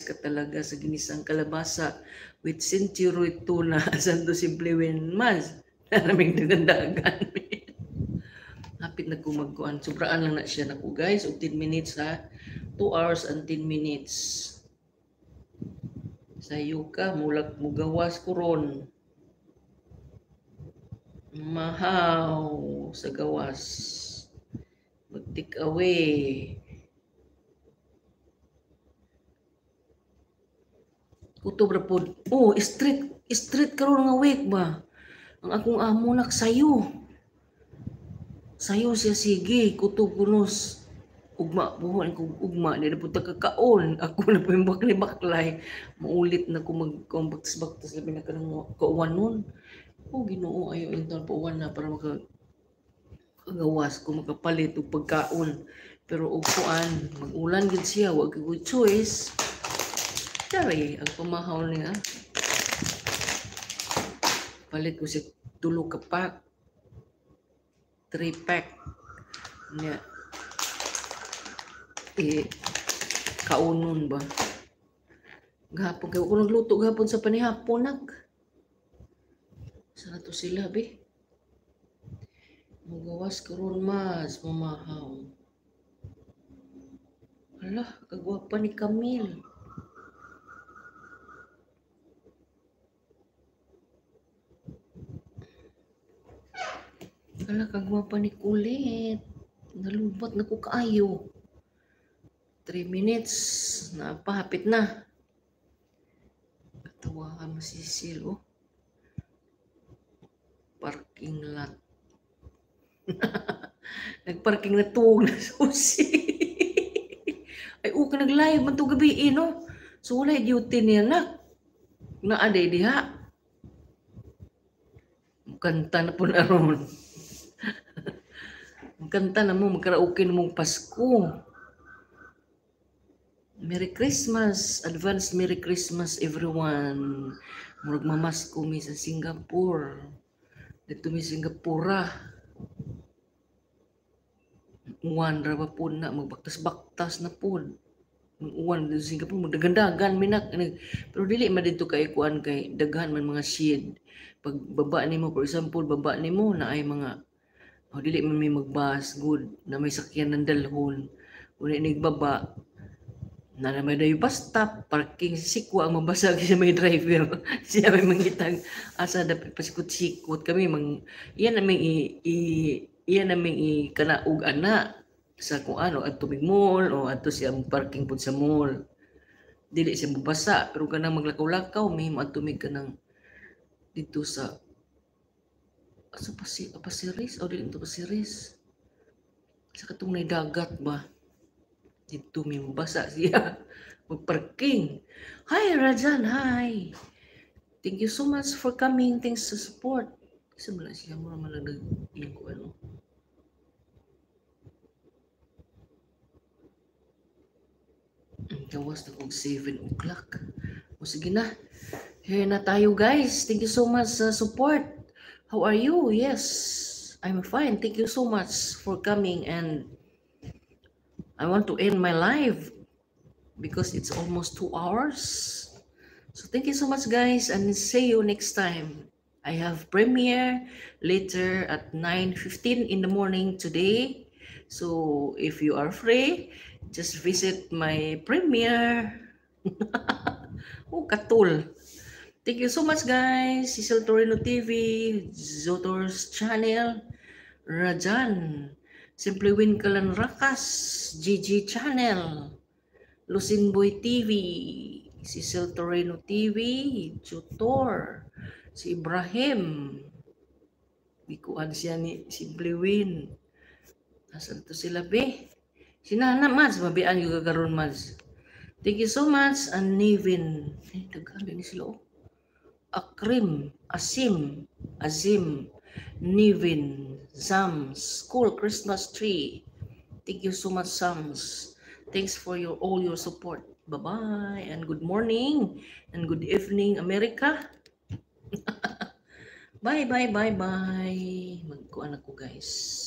ka talaga sa ginisang kalabasa with century tuna. Santo simple win mas. Naraming dagandagan. Hapit na kumagkuhan. Sobraan lang na siya na ko guys. O 10 minutes ha. 2 hours and 10 minutes. Sayo ka. Mulak mo gawas ko ron. Mahaw sa gawas. Mag-take away. Kutob ra pod. Oh, street karon nga week ba? Ang akong amo sayo. Sayo siya sige, kutob kunos. Ugma buhon ko ugma di na punta kakaon. Ako na po yung baklay. Maulit na ko magkombaktas-baktas labi na kanang kauwan nun. Oh, Ginoo ayo intal pauwan na para makagawas ko makapalit og pagkaon. Pero og kuan, mag-ulan gid siya, wa gyud choice. Dari ang pamahaw niya. Palit ko siya 3 ka pack. 3 pack. Niya. Kaunon ba? Gahapon kayo ko nagluto gahapon sa panihapon Sana to sila be. Magawas karon mas mamahaw. Hala, kagwapa ni Camille. Hala, kagwapa ni Kulit. Nalubat na ko kaayo. 3 minutes. Napahapit na. Katawa ka masisil, oh. Parking lot. Nagparking na tuwag na susi. Ay, ka nag-live man to gabi, no? So, wala duty niya na. Naaday diha. Kanta na po na ron. Kanta na mo, magkaraoke na mong Pasko. Merry Christmas. Advance Merry Christmas, everyone. Murag mamasko mi sa Singapore. Dito mi Singapura. Uwan ra ba po na, magbaktas-baktas na po. Uwan dito sa Singapore, magdagandagan minak. Pero dili man dito kay kuan kay daghan man mga shade. Pag baba nimo, for example, baba nimo na ay mga dili man may magbas good na may sakyan ng dalhon. Uli nagbaba na may dayo bus stop, parking sikwa ang mabasag siya may driver. Siya may mangitang asa dapat pasikot-sikot kami iyan naming kanaug ana sa kung ano at tubig mall o ato siya parking pud sa mall. Dili siya mabasa pero kanang maglakaw-lakaw may matumig kanang dito sa Pasiris o dito Pasiris. Sa katong dagat ba? Dito may mabasa siya. Magparking. Hi, Rajan. Hi. Thank you so much for coming. Thanks to support. Kasi wala siya mo naman nag-iing ko ano. Gawas na kong 7 o'clock. O sige na. Here na tayo guys. Thank you so much sa support. How are you? Yes. I'm fine. Thank you so much for coming and I want to end my live because it's almost 2 hours. So thank you so much guys and see you next time. I have premiere later at 9:15 in the morning today. So if you are free, just visit my premiere. Oh, katul. Thank you so much guys. Cecil Torino TV, Zotor's channel, Rajan. Simply Win Kalan Rakas, GG Channel, Lucinboy TV, Cecil Torino TV, Tutor, si Ibrahim, bikuan siya ni Simply Win. Nasaan to sila be? Sinana Mads, mabian yung gagaroon Mads. Thank you so much, and Nivin. Daghan ni sila oh. Akrim, Azim, Nivin, Zams, School Christmas Tree. Thank you so much, Zams. Thanks for all your support. Bye-bye and good morning and good evening, America. Bye. Magkuan ako guys.